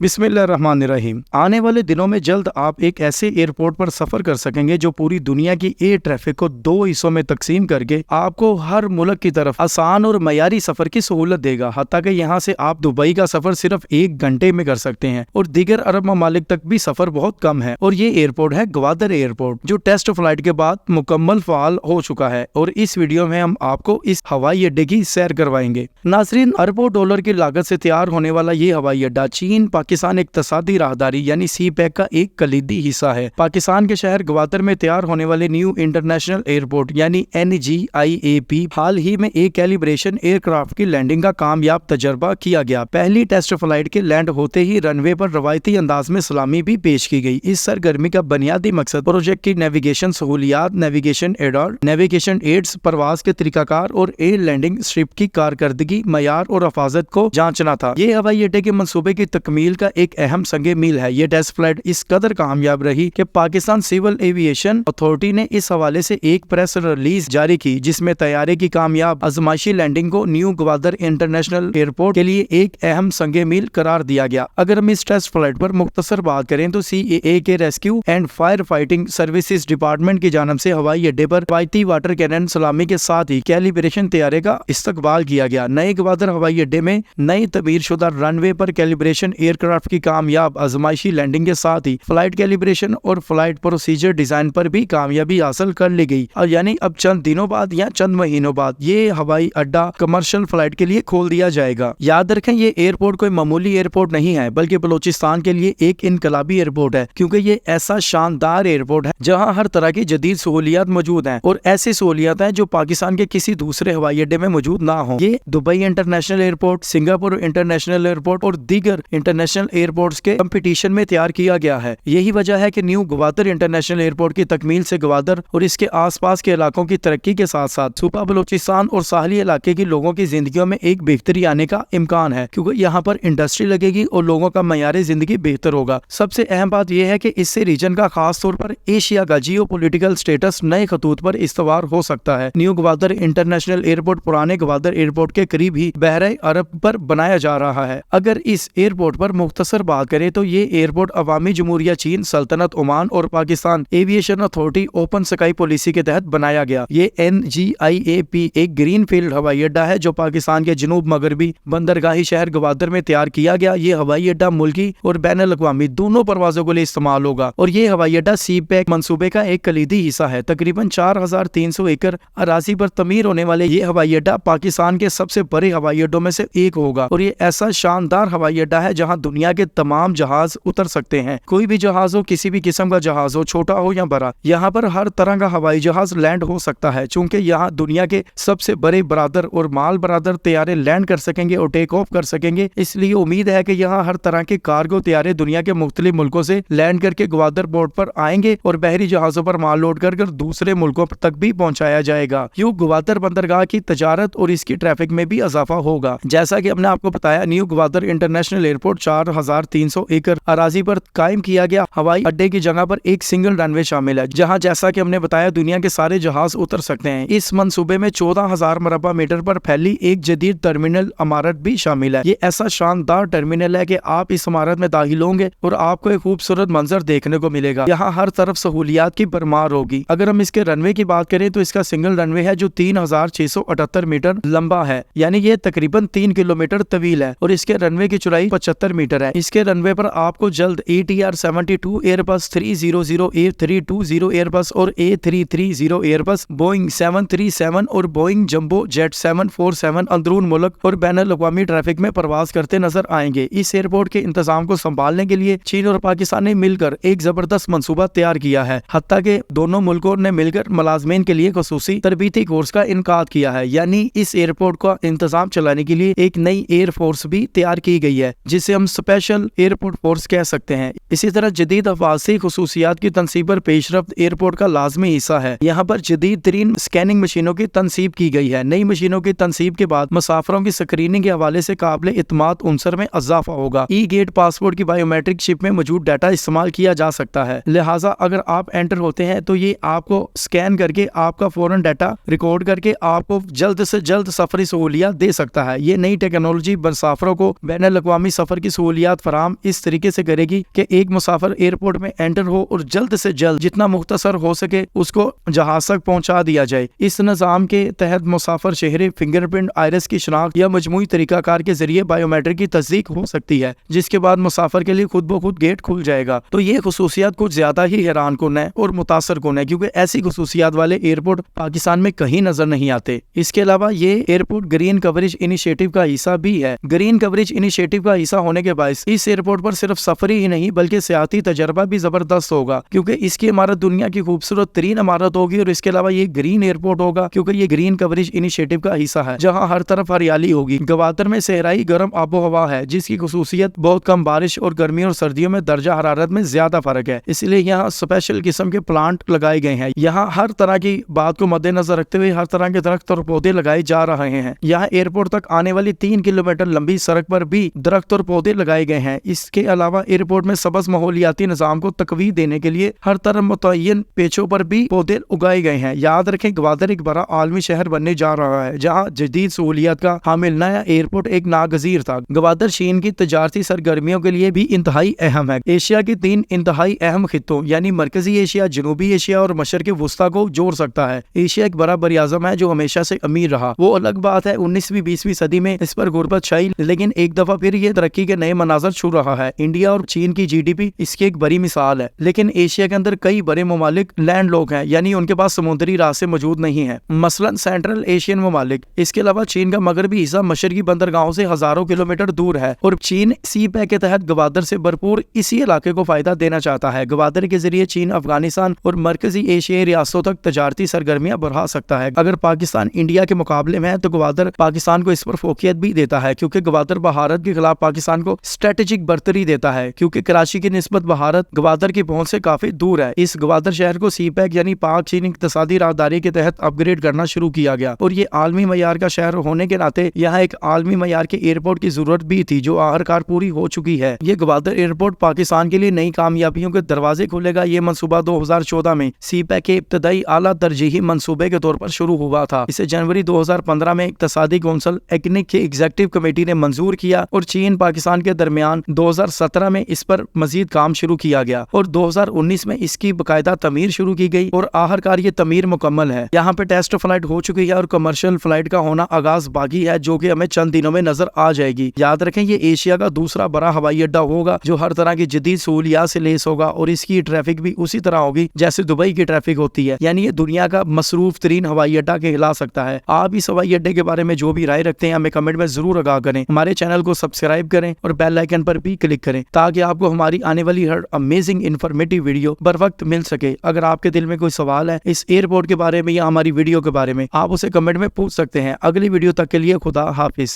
बिस्मिल्लाहिर्रहमानिर्रहीम। आने वाले दिनों में जल्द आप एक ऐसे एयरपोर्ट पर सफर कर सकेंगे जो पूरी दुनिया की एयर ट्रैफिक को 2 हिस्सों में तकसीम करके आपको हर मुल्क की तरफ आसान और मयारी सफर की सहूलत देगा। हत्ता कि यहाँ से आप दुबई का सफर सिर्फ 1 घंटे में कर सकते हैं और दीगर अरब ममालिक तक भी सफर बहुत कम है। और ये एयरपोर्ट है ग्वादर एयरपोर्ट, जो टेस्ट फ्लाइट के बाद मुकम्मल फाल हो चुका है। और इस वीडियो में हम आपको इस हवाई अड्डे की सैर करवाएंगे। नाजरीन, अरबों डॉलर की लागत से तैयार होने वाला ये हवाई अड्डा चीन पाकिस्तान इक्तसादी राहदारी यानी सी पैक का एक कलीदी हिस्सा है। पाकिस्तान के शहर ग्वादर में तैयार होने वाले न्यू इंटरनेशनल एयरपोर्ट यानी NGIAP हाल ही में एक कैलिब्रेशन एयरक्राफ्ट की लैंडिंग का कामयाब तजर्बा किया गया। पहली टेस्ट फ्लाइट के लैंड होते ही रनवे पर रवायती अंदाज में सलामी भी पेश की गई। इस सरगर्मी का बुनियादी मकसद प्रोजेक्ट की नेविगेशन सहूलियात, नेविगेशन एडॉल, नेविगेशन एड्स, परवाज के तरीकाकार और एयर लैंडिंग स्ट्रिप की कारकर्दगी, मयार और हिफाजत को जांचना था। ये हवाई अड्डे के मंसूबे की तकमील का एक अहम संगे मील है। ये टेस्ट फ्लाइट इस कदर कामयाब रही कि पाकिस्तान सिविल एविएशन अथॉरिटी ने इस हवाले से एक प्रेस रिलीज जारी की, जिसमें तैयारे की कामयाब आजमाइशी लैंडिंग को न्यू ग्वादर इंटरनेशनल एयरपोर्ट के लिए एक अहम संगे मील करार दिया गया। अगर हम इस टेस्ट फ्लाइट पर मुख्तसर बात करें तो CAA के rescue and fire fighting services department की जानब से हवाई अड्डे पर रवायती वाटर कैनन सलामी के साथ ही कैलिब्रेशन तैयारे का इस्तकबाल किया गया। नए ग्वादर हवाई अड्डे में नई तमीर शुदा रनवे पर कैलिब्रेशन एयरक्राफ्ट की कामयाब आजमाइशी लैंडिंग के साथ ही फ्लाइट कैलिब्रेशन और फ्लाइट प्रोसीजर डिजाइन पर भी कामयाबी हासिल कर ली गई। और यानी अब चंद दिनों बाद या चंद महीनों बाद ये हवाई अड्डा कमर्शियल फ्लाइट के लिए खोल दिया जाएगा। याद रखें, ये एयरपोर्ट कोई मामूली एयरपोर्ट नहीं है, बल्कि बलूचिस्तान के लिए एक इनकलाबी एयरपोर्ट है, क्योंकि ये ऐसा शानदार एयरपोर्ट है जहां हर तरह की जदीद सहूलियात मौजूद हैं और ऐसी सहूलियात हैं जो पाकिस्तान के किसी दूसरे हवाई अड्डे में मौजूद ना हो। ये Dubai international airport, Singapore international airport और दीगर इंटरनेशनल एयरपोर्ट्स के कंपटीशन में तैयार किया गया है। यही वजह है कि न्यू ग्वादर इंटरनेशनल एयरपोर्ट की तकमील से ग्वादर और इसके आसपास के इलाकों की तरक्की के साथ साथ सूबा बलूचिस्तान और साहली इलाके के लोगों की जिंदगियों में एक बेहतरी आने का इम्कान है, क्योंकि यहाँ पर इंडस्ट्री लगेगी और लोगों का मयार जिंदगी बेहतर होगा। सबसे अहम बात यह है कि इससे रीजन का खास तौर पर एशिया का जियो पोलिटिकल स्टेटस नए खतूत पर इस्तवार हो सकता है। न्यू ग्वादर इंटरनेशनल एयरपोर्ट पुराने ग्वादर एयरपोर्ट के करीब ही बहरे अरब पर बनाया जा रहा है। अगर इस एयरपोर्ट पर मुख्तसर बात करें तो ये एयरपोर्ट अवामी जमहूरिया चीन, सल्तनत ओमान और Pakistan aviation authority open sky policy के तहत बनाया गया। ये NGIAP एक ग्रीन फील्ड हवाई अड्डा है जो पाकिस्तान के जनूब मगरबी बंदरगाही शहर ग्वादर में तैयार किया गया। ये हवाई अड्डा मुल्की और बैनुल अक़वामी दोनों परवाजों के लिए इस्तेमाल होगा और ये हवाई अड्डा CPEC मंसूबे का एक कलीदी हिस्सा है। तकरीबन 4300 एकड़ अराजी पर तमीर होने वाले ये हवाई अड्डा पाकिस्तान के सबसे बड़े हवाई अड्डों में से एक होगा और ये ऐसा शानदार हवाई अड्डा है जहां दुनिया के तमाम जहाज उतर सकते हैं। कोई भी जहाज हो, किसी भी किस्म का जहाज हो, छोटा हो या बड़ा, यहाँ पर हर तरह का हवाई जहाज लैंड हो सकता है। चूंकि यहाँ दुनिया के सबसे बड़े बरादर और माल बरादर तैयारे लैंड कर सकेंगे और टेक ऑफ कर सकेंगे, इसलिए उम्मीद है कि यहाँ हर तरह के कार्गो तैयारे दुनिया के मुख्तलिफ मुल्कों से लैंड करके ग्वादर पोर्ट पर आएंगे और बहरी जहाजों पर माल लोड कर दूसरे मुल्कों तक भी पहुंचाया जाएगा। यूं ग्वादर बंदरगाह की तजारत और इसकी ट्रैफिक में भी इजाफा होगा। जैसा कि हमने आपको बताया, न्यू ग्वादर इंटरनेशनल एयरपोर्ट 4300 एकड़ अराजी पर कायम किया गया हवाई अड्डे की जगह पर एक सिंगल रनवे शामिल है, जहां जैसा कि हमने बताया दुनिया के सारे जहाज उतर सकते हैं। इस मंसूबे में 14,000 मरबा मीटर पर फैली एक जदीद टर्मिनल इमारत भी शामिल है। ये ऐसा शानदार टर्मिनल है कि आप इस इमारत में दाखिल होंगे और आपको एक खूबसूरत मंजर देखने को मिलेगा। यहाँ हर तरफ सहूलियात की भरमार होगी। अगर हम इसके रनवे की बात करें तो इसका सिंगल रनवे है जो 3678 मीटर लंबा है, यानी ये तकरीबन 3 किलोमीटर तवील है और इसके रनवे की चौड़ाई 75 मीटर है। इसके रनवे पर आपको जल्द ATR-72 एयरबस, 300 A320 एयरबस और A330 एयरबस, बोइंग 737 और बोइंग जंबो जेट 747 अंदरून मुल्क और बैनुल अक़वामी ट्रैफिक में प्रवास करते नजर आएंगे। इस एयरपोर्ट के इंतजाम को संभालने के लिए चीन और पाकिस्तान ने मिलकर एक जबरदस्त मंसूबा तैयार किया है। हत्ता के दोनों मुल्कों ने मिलकर मुलाजमीन के लिए खसूसी तरबीती कोर्स का इनकाद किया है। यानी इस एयरपोर्ट का इंतजाम चलाने के लिए एक नई एयर फोर्स भी तैयार की गई है, जिसे हम स्पेशल एयरपोर्ट फोर्स कह सकते हैं। इसी तरह जदीद अफवासी खसूसियात की तनसीब पर पेशरफ्त एयरपोर्ट का लाजमी हिस्सा है। यहाँ पर जदीद तरीन स्कैनिंग मशीनों की तनसीब की गई है। नई मशीनों की तनसीब के बाद मुसाफरों की स्क्रीनिंग के हवाले से काबिल इत्माद उनसर में इजाफा होगा। ई-गेट पासपोर्ट की बायोमेट्रिक चिप में मौजूद डाटा इस्तेमाल किया जा सकता है। लिहाजा अगर आप एंटर होते हैं तो ये आपको स्कैन करके आपका फौरन डाटा रिकॉर्ड करके आपको जल्द से जल्द सफरी सहूलियत दे सकता है। ये नई टेक्नोलॉजी मुसाफरों को बैनुल अक़वामी सफर की سہولیات فراہم اس طریقے سے کرے گی کہ ایک مسافر ایئرپورٹ میں انٹر ہو اور جلد سے جلد جتنا مختصر ہو سکے اس کو جہاز تک پہنچا دیا جائے۔ اس نظام کے تحت مسافر چہرے، فنگر پرنٹ، آئرس کی شناخت یا مجموعی طریقہ کار کے ذریعے بائیو میٹرک کی تصدیق ہو سکتی ہے، جس کے بعد مسافر کے لیے خود بخود گیٹ کھل جائے گا۔ تو یہ خصوصیات کچھ زیادہ ہی حیران کن ہے اور متاثر کن ہے، کیونکہ ایسی خصوصیات والے ایئرپورٹ پاکستان میں کہیں نظر نہیں آتے۔ اس کے علاوہ یہ ایئرپورٹ گرین کوریج انیشیٹو کا حصہ بھی ہے۔ گرین کوریج انیشیٹو کا حصہ ہونے کے باعث اس ایئرپورٹ پر صرف سفری ہی نہیں بلکہ سیاحتی تجربہ بھی زبردست ہوگا، کیونکہ اس کی عمارت دنیا کی خوبصورت ترین عمارت ہوگی، اور اس کے علاوہ یہ گرین ایئرپورٹ ہوگا کیونکہ یہ گرین کوریج انیشیٹو کا حصہ ہے، جہاں ہر طرف ہریالی ہوگی۔ گوادر میں صحرائی گرم آب و ہوا ہے، جس کی خصوصیت بہت کم بارش اور گرمیوں اور سردیوں میں درجہ حرارت میں زیادہ فرق ہے، اس لیے یہاں اسپیشل قسم کے پلانٹ لگائے گئے ہیں۔ یہاں ہر طرح کی بات کو مد نظر رکھتے ہوئے ہر طرح کے درخت اور پودے لگائے جا رہے ہیں۔ یہاں ایئرپورٹ تک آنے والی 3 کلومیٹر لمبی سڑک پر بھی درخت اور پودے لگائے گئے ہیں۔ اس کے علاوہ ایئرپورٹ میں سبز ماحولیاتی نظام کو تقویت دینے کے لیے ہر طرف متعین پیچوں پر بھی پودے اگائے گئے ہیں۔ یاد رکھیں، گوادر ایک بڑا عالمی شہر بننے جا رہا ہے، جہاں جدید سہولیات کا حامل نیا ایئرپورٹ ایک ناگزیر تھا۔ گوادر چین کی تجارتی سرگرمیوں کے لیے بھی انتہائی اہم ہے۔ ایشیا کے 3 انتہائی اہم خطوں یعنی مرکزی ایشیا، جنوبی ایشیا اور مشرق وسطیٰ کو جوڑ سکتا ہے۔ ایشیا ایک بڑا بر اعظم ہے جو ہمیشہ سے امیر رہا، وہ الگ بات ہے 19ویں 20ویں صدی میں اس پر غربت چھائی، لیکن ایک دفعہ پھر یہ ترقی کے نئے مناظر چھو رہا ہے۔ انڈیا اور چین کی جی ڈی پی اس کی ایک بڑی مثال ہے، لیکن ایشیا کے اندر کئی بڑے ممالک لینڈ لوک ہیں، یعنی ان کے پاس سمندری راستے موجود نہیں ہیں، مثلا سینٹرل ایشین ممالک۔ اس کے علاوہ چین کا مغربی حصہ مشرقی بندرگاہوں سے ہزاروں کلومیٹر دور ہے، اور چین سی پیک کے تحت گوادر سے بھرپور اسی علاقے کو فائدہ دینا چاہتا ہے۔ گوادر کے ذریعے چین افغانستان اور مرکزی ایشیائی ریاستوں تک تجارتی سرگرمیاں بڑھا سکتا ہے۔ اگر پاکستان انڈیا کے مقابلے میں ہے تو گوادر پاکستان کو اس پر فوقیت بھی دیتا ہے، کیونکہ گوادر بھارت کے خلاف پاکستان کو اسٹریٹجک برتری دیتا ہے، کیونکہ کراچی کی نسبت بھارت گوادر کی پہنچ سے کافی دور ہے۔ اس گوادر شہر کو سی پیک یعنی پاک چین اقتصادی راہداری کے تحت اپ گریڈ کرنا شروع کیا گیا، اور یہ عالمی معیار کا شہر ہونے کے ناطے یہاں ایک عالمی معیار کے ایئرپورٹ کی ضرورت بھی تھی، جو آخرکار پوری ہو چکی ہے۔ یہ گوادر ایئرپورٹ پاکستان کے لیے نئی کامیابیوں کے دروازے کھولے گا۔ یہ منصوبہ 2014 میں سی پیک کے ابتدائی اعلیٰ ترجیحی منصوبے کے طور پر شروع ہوا تھا۔ اسے جنوری 2015 میں اقتصادی کونسل ایکنک کی ایگزیکٹو کمیٹی نے منظور کیا، اور چین پاکستان کے درمیان 2017 میں اس پر مزید کام شروع کیا گیا، اور 2019 میں اس کی باقاعدہ تعمیر شروع کی گئی، اور آخرکار یہ تعمیر مکمل ہے۔ یہاں پہ ٹیسٹ فلائٹ ہو چکی ہے اور کمرشل فلائٹ کا ہونا آغاز باقی ہے، جو کہ ہمیں چند دنوں میں نظر آ جائے گی۔ یاد رکھیں، یہ ایشیا کا دوسرا بڑا ہوائی اڈہ ہوگا جو ہر طرح کی جدید سہولیات سے لیس ہوگا، اور اس کی ٹریفک بھی اسی طرح ہوگی جیسے دبئی کی ٹریفک ہوتی ہے، یعنی یہ دنیا کا مصروف ترین ہوائی اڈہ کہلا سکتا ہے۔ آپ اس ہوائی اڈے کے بارے میں جو بھی رائے رکھتے ہیں ہمیں کمنٹ میں ضرور آگاہ کریں۔ ہمارے چینل کو سبسکرائب کریں اور بیل آئیکن پر بھی کلک کریں تاکہ آپ کو ہماری آنے والی ہر امیزنگ انفارمیٹیو ویڈیو بر وقت مل سکے۔ اگر آپ کے دل میں کوئی سوال ہے اس ایئرپورٹ کے بارے میں یا ہماری ویڈیو کے بارے میں، آپ اسے کمنٹ میں پوچھ سکتے ہیں۔ اگلی ویڈیو تک کے لیے خدا حافظ۔